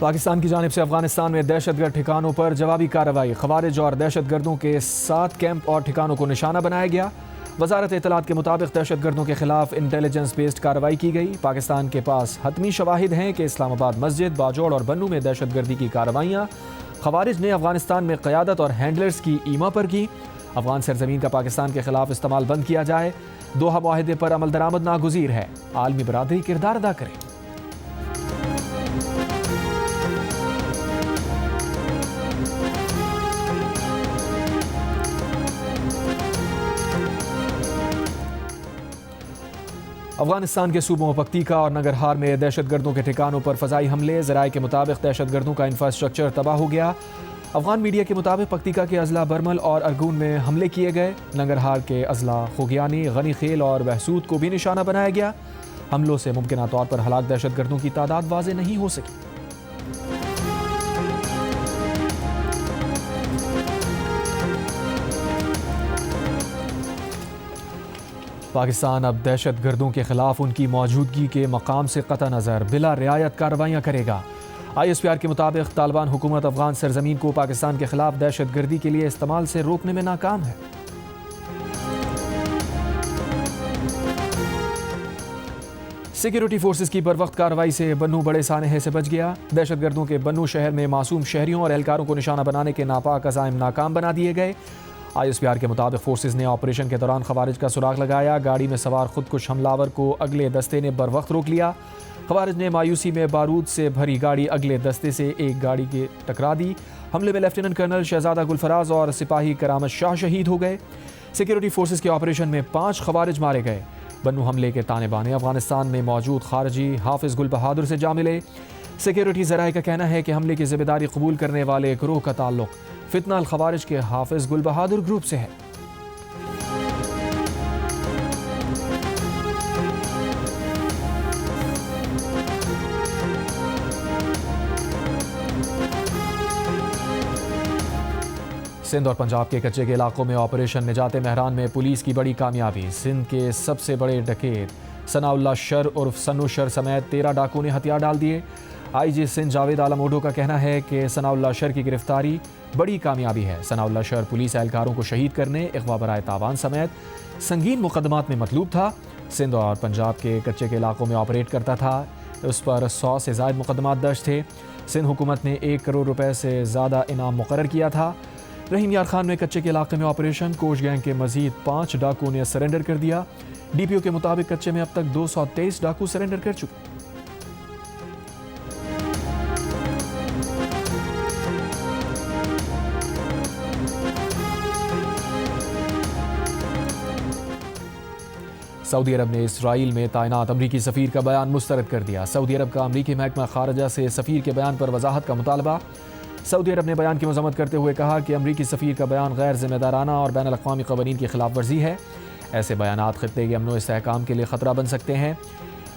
پاکستان کی جانب سے افغانستان میں دہشت گرد ٹھکانوں پر جوابی کارروائی، خوارج اور دہشت گردوں کے 7 کیمپ اور ٹھکانوں کو نشانہ بنایا گیا۔ وزارت اطلاعات کے مطابق دہشت گردوں کے خلاف انٹیلیجنس بیسڈ کارروائی کی گئی۔ پاکستان کے پاس حتمی شواہد ہیں کہ اسلام آباد مسجد، باجوڑ اور بنوں میں دہشت گردی کی کارروائیاں خوارج نے افغانستان میں قیادت اور ہینڈلرز کی ایما پر کی۔ افغان سرزمین کا پاکستان کے خلاف استعمال بند کیا جائے، دوحہ معاہدے پر عمل درآمد ناگزیر ہے، عالمی برادری کردار ادا کرے۔ افغانستان کے صوبوں پکتیکا اور ننگرہار میں دہشت گردوں کے ٹھکانوں پر فضائی حملے، ذرائع کے مطابق دہشت گردوں کا انفراسٹرکچر تباہ ہو گیا۔ افغان میڈیا کے مطابق پکتیکا کے اضلاع برمل اور ارگون میں حملے کیے گئے، ننگرہار کے اضلاع خوگیانی، غنی خیل اور بہسود کو بھی نشانہ بنایا گیا۔ حملوں سے ممکنہ طور پر ہلاک دہشت گردوں کی تعداد واضح نہیں ہو سکی۔ پاکستان اب دہشت گردوں کے خلاف ان کی موجودگی کے مقام سے قطع نظر بلا رعایت کارروائیاں کرے گا۔ آئی ایس پی آر کے مطابق طالبان حکومت افغان سرزمین کو پاکستان کے خلاف دہشت گردی کے لیے استعمال سے روکنے میں ناکام ہے۔ سیکیورٹی فورسز کی بروقت کارروائی سے بنوں بڑے سانحے سے بچ گیا۔ دہشت گردوں کے بنوں شہر میں معصوم شہریوں اور اہلکاروں کو نشانہ بنانے کے ناپاک عزائم ناکام بنا دیے گئے۔ آئی ایس پی آر کے مطابق فورسز نے آپریشن کے دوران خوارج کا سراغ لگایا، گاڑی میں سوار خودکش حملہ کو اگلے دستے نے بروقت روک لیا۔ خوارج نے مایوسی میں بارود سے بھری گاڑی اگلے دستے سے ایک گاڑی کے ٹکرا دی۔ حملے میں لیفٹیننٹ کرنل شہزادہ گلفراز اور سپاہی کرامت شاہ شہید ہو گئے۔ سیکیورٹی فورسز کے آپریشن میں 5 خوارج مارے گئے۔ بنوں حملے کے تانے بانے افغانستان میں موجود خارجی حافظ گل بہادر سے جا ملے۔ سیکیورٹی ذرائع کا کہنا ہے کہ حملے کی ذمہ داری قبول کرنے والے گروہ کا تعلق فتنہ الخوارج کے حافظ گل بہادر گروپ سے ہے۔ سندھ اور پنجاب کے کچے کے علاقوں میں آپریشن نجات مہران میں پولیس کی بڑی کامیابی۔ سندھ کے سب سے بڑے ڈکیت ثناء اللہ شر عرف سنو شر سمیت 13 ڈاکوؤں نے ہتھیار ڈال دیے۔ آئی جی سندھ جاوید عالم اوڈو کا کہنا ہے کہ ثناء اللہ شر کی گرفتاری بڑی کامیابی ہے۔ ثناء اللہ شر پولیس اہلکاروں کو شہید کرنے، اغوا برائے تاوان سمیت سنگین مقدمات میں مطلوب تھا۔ سندھ اور پنجاب کے کچے کے علاقوں میں آپریٹ کرتا تھا، اس پر 100 سے زائد مقدمات درج تھے۔ سندھ حکومت نے 1 کروڑ روپے سے زیادہ انعام مقرر کیا تھا۔ رحیم یار خان میں کچے کے علاقے میں آپریشن، کوش گینگ کے مزید 5 ڈاکوؤں نے سرنڈر کر دیا۔ ڈی پی او کے مطابق کچے میں اب تک 223 ڈاکو سرنڈر کر چکے۔ سعودی عرب نے اسرائیل میں تعینات امریکی سفیر کا بیان مسترد کر دیا۔ سعودی عرب کا امریکی محکمہ خارجہ سے سفیر کے بیان پر وضاحت کا مطالبہ۔ سعودی عرب نے بیان کی مذمت کرتے ہوئے کہا کہ امریکی سفیر کا بیان غیر ذمہ دارانہ اور بین الاقوامی قوانین کی خلاف ورزی ہے۔ ایسے بیانات خطے کے امن و استحکام کے لیے خطرہ بن سکتے ہیں۔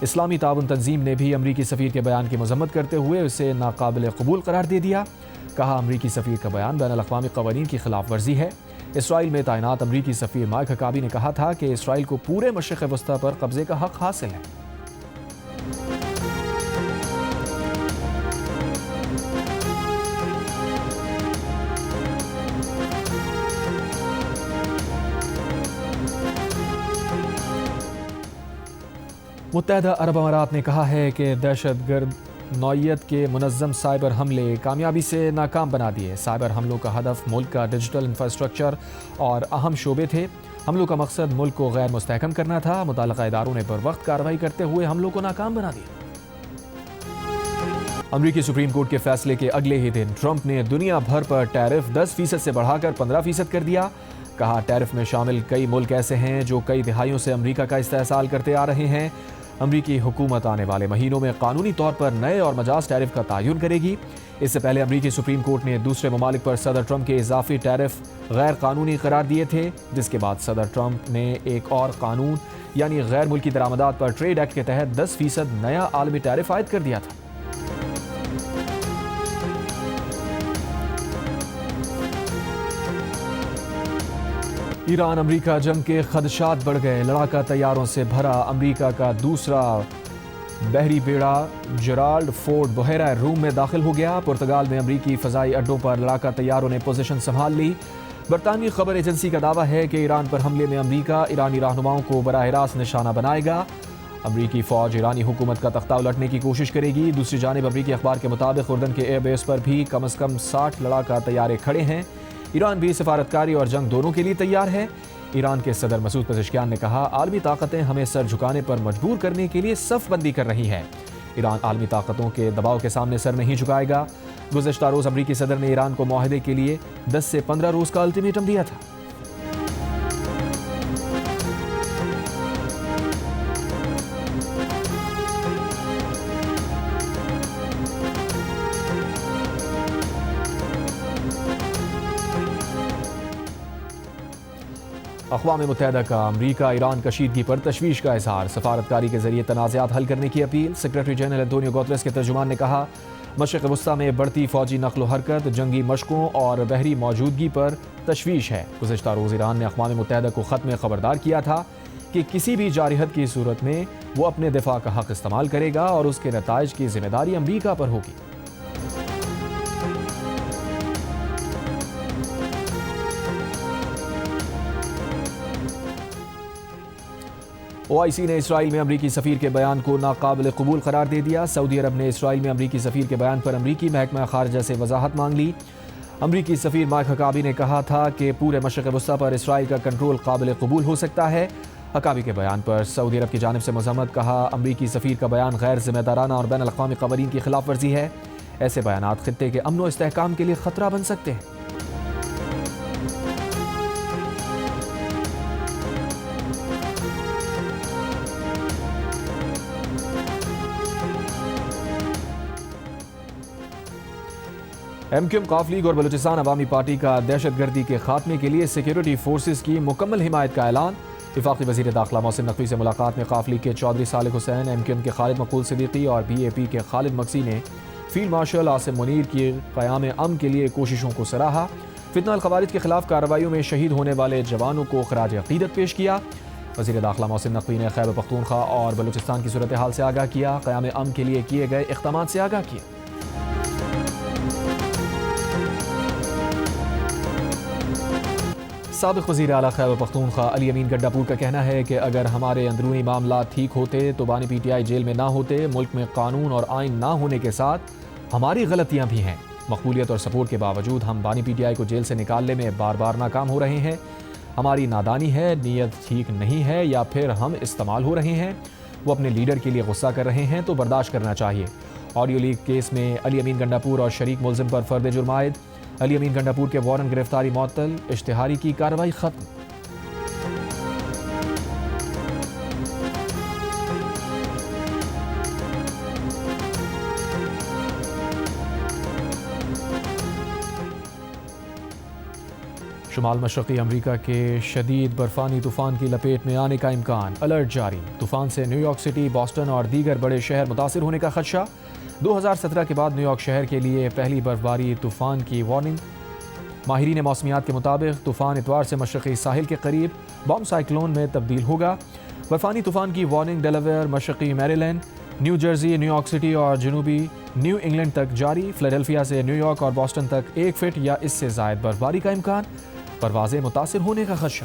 اسلامی تعاون تنظیم نے بھی امریکی سفیر کے بیان کی مذمت کرتے ہوئے اسے ناقابل قبول قرار دے دیا۔ کہا امریکی سفیر کا بیان بین الاقوامی قوانین کی خلاف ورزی ہے۔ اسرائیل میں تعینات امریکی سفیر مائک حکابی نے کہا تھا کہ اسرائیل کو پورے مشرق وسطی پر قبضے کا حق حاصل ہے۔ متحدہ عرب امارات نے کہا ہے کہ دہشت گرد نوعیت کے منظم سائبر حملے کامیابی سے ناکام بنا دیے۔ سائبر حملوں کا ہدف ملک کا ڈیجیٹل انفراسٹرکچر اور اہم شعبے تھے۔ حملوں کا مقصد ملک کو غیر مستحکم کرنا تھا۔ متعلقہ اداروں نے بروقت کارروائی کرتے ہوئے حملوں کو ناکام بنا دیا۔ امریکی سپریم کورٹ کے فیصلے کے اگلے ہی دن ٹرمپ نے دنیا بھر پر ٹیرف 10% سے بڑھا کر 15% کر دیا۔ کہا ٹیرف میں شامل کئی ملک ایسے ہیں جو کئی دہائیوں سے امریکہ کا استحصال کرتے آ رہے ہیں۔ امریکی حکومت آنے والے مہینوں میں قانونی طور پر نئے اور مجاز ٹیرف کا تعین کرے گی۔ اس سے پہلے امریکی سپریم کورٹ نے دوسرے ممالک پر صدر ٹرمپ کے اضافی ٹیرف غیر قانونی قرار دیے تھے، جس کے بعد صدر ٹرمپ نے ایک اور قانون یعنی غیر ملکی درآمدات پر ٹریڈ ایکٹ کے تحت 10% نیا عالمی ٹیرف عائد کر دیا تھا۔ ایران امریکہ جنگ کے خدشات بڑھ گئے، لڑاکا طیاروں سے بھرا امریکہ کا دوسرا بحری بیڑا جرالڈ فورڈ بحیرہ روم میں داخل ہو گیا۔ پرتگال میں امریکی فضائی اڈوں پر لڑاکا طیاروں نے پوزیشن سنبھال لی۔ برطانوی خبر ایجنسی کا دعویٰ ہے کہ ایران پر حملے میں امریکہ ایرانی رہنماؤں کو براہ راست نشانہ بنائے گا۔ امریکی فوج ایرانی حکومت کا تختہ الٹنے کی کوشش کرے گی۔ دوسری جانب امریکی اخبار کے مطابق اردن کے ایئر بیس پر بھی کم از کم 60 لڑاکا طیارے کھڑے ہیں۔ ایران بھی سفارتکاری اور جنگ دونوں کے لیے تیار ہے۔ ایران کے صدر مسعود پزشکیان نے کہا، عالمی طاقتیں ہمیں سر جھکانے پر مجبور کرنے کے لیے صف بندی کر رہی ہیں۔ ایران عالمی طاقتوں کے دباؤ کے سامنے سر نہیں جھکائے گا۔ گزشتہ روز امریکی صدر نے ایران کو معاہدے کے لیے 10 سے 15 روز کا الٹیمیٹم دیا تھا۔ اقوام متحدہ کا امریکہ ایران کشیدگی پر تشویش کا اظہار، سفارتکاری کے ذریعے تنازعات حل کرنے کی appeal. Secretary general Antonio Guterres کے ترجمان نے کہا، مشرق وسطیٰ میں بڑھتی فوجی نقل و حرکت، جنگی مشقوں اور بحری موجودگی پر تشویش ہے۔ گزشتہ روز ایران نے اقوام متحدہ کو خط میں خبردار کیا تھا کہ کسی بھی جارحیت کی صورت میں وہ اپنے دفاع کا حق استعمال کرے گا اور اس کے نتائج کی ذمہ داری امریکہ پر ہوگی۔ OIC نے اسرائیل میں امریکی سفیر کے بیان کو ناقابل قبول قرار دے دیا۔ سعودی عرب نے اسرائیل میں امریکی سفیر کے بیان پر امریکی محکمہ خارجہ سے وضاحت مانگ لی۔ امریکی سفیر مائک حقابی نے کہا تھا کہ پورے مشرق وسطیٰ پر اسرائیل کا کنٹرول قابل قبول ہو سکتا ہے۔ حقابی کے بیان پر سعودی عرب کی جانب سے مذمت، کہا امریکی سفیر کا بیان غیر ذمہ دارانہ اور بین الاقوامی قوانین کی خلاف ورزی ہے۔ ایسے بیانات خطے کے امن و استحکام کے لیے خطرہ بن سکتے ہیں۔ MQM قاف لیگ اور بلوچستان عوامی پارٹی کا دہشت گردی کے خاتمے کے لیے سیکیورٹی فورسز کی مکمل حمایت کا اعلان۔ وفاقی وزیر داخلہ محسن نقوی سے ملاقات میں قاف لیگ کے چودھری صالح حسین، MQM کے خالد مقبول صدیقی اور BAP کے خالد مکسی نے فیلڈ مارشل عاصم منیر کی قیام امن کے لیے کوششوں کو سراہا۔ فتنہ الخوارج کے خلاف کارروائیوں میں شہید ہونے والے جوانوں کو خراج عقیدت پیش کیا۔ وزیر داخلہ محسن نقوی نے خیبر پختونخوا اور بلوچستان کی صورتحال سے آگاہ کیا، قیام امن کے لیے کیے گئے اقدامات سے آگاہ کیا۔ سابق وزیر اعلیٰ خیبر پختونخوا علی امین گڈاپور کا کہنا ہے کہ اگر ہمارے اندرونی معاملات ٹھیک ہوتے تو بانی PTI جیل میں نہ ہوتے۔ ملک میں قانون اور آئین نہ ہونے کے ساتھ ہماری غلطیاں بھی ہیں۔ مقبولیت اور سپورٹ کے باوجود ہم بانی PTI کو جیل سے نکالنے میں بار بار ناکام ہو رہے ہیں۔ ہماری نادانی ہے، نیت ٹھیک نہیں ہے، یا پھر ہم استعمال ہو رہے ہیں۔ وہ اپنے لیڈر کے لیے غصہ کر رہے ہیں تو برداشت کرنا چاہیے۔ آڈیو لیک کیس میں علی امین گنڈاپور اور شریک ملزم پر فرد جرم عائد۔ علی امین گنڈاپور کے وارنٹ گرفتاری معطل، اشتہاری کی کارروائی ختم۔ شمال مشرقی امریکہ کے شدید برفانی طوفان کی لپیٹ میں آنے کا امکان، الرٹ جاری۔ طوفان سے نیو یارک سٹی، بoston اور دیگر بڑے شہر متاثر ہونے کا خدشہ۔ 2017 کے بعد نیو یارک شہر کے لیے پہلی برفباری طوفان کی وارننگ۔ ماہرین موسمیات کے مطابق طوفان اتوار سے مشرقی ساحل کے قریب بام سائیکلون میں تبدیل ہوگا۔ برفانی طوفان کی وارننگ ڈیلاویئر، مشرقی میریلینڈ، new Jersey, new York city اور جنوبی نیو انگلینڈ تک جاری۔ فلیڈلفیا سے نیو یارک اور بoston تک 1 فٹ یا اس سے زائد برفباری کا امکان، پروازیں متاثر ہونے کا خدشہ۔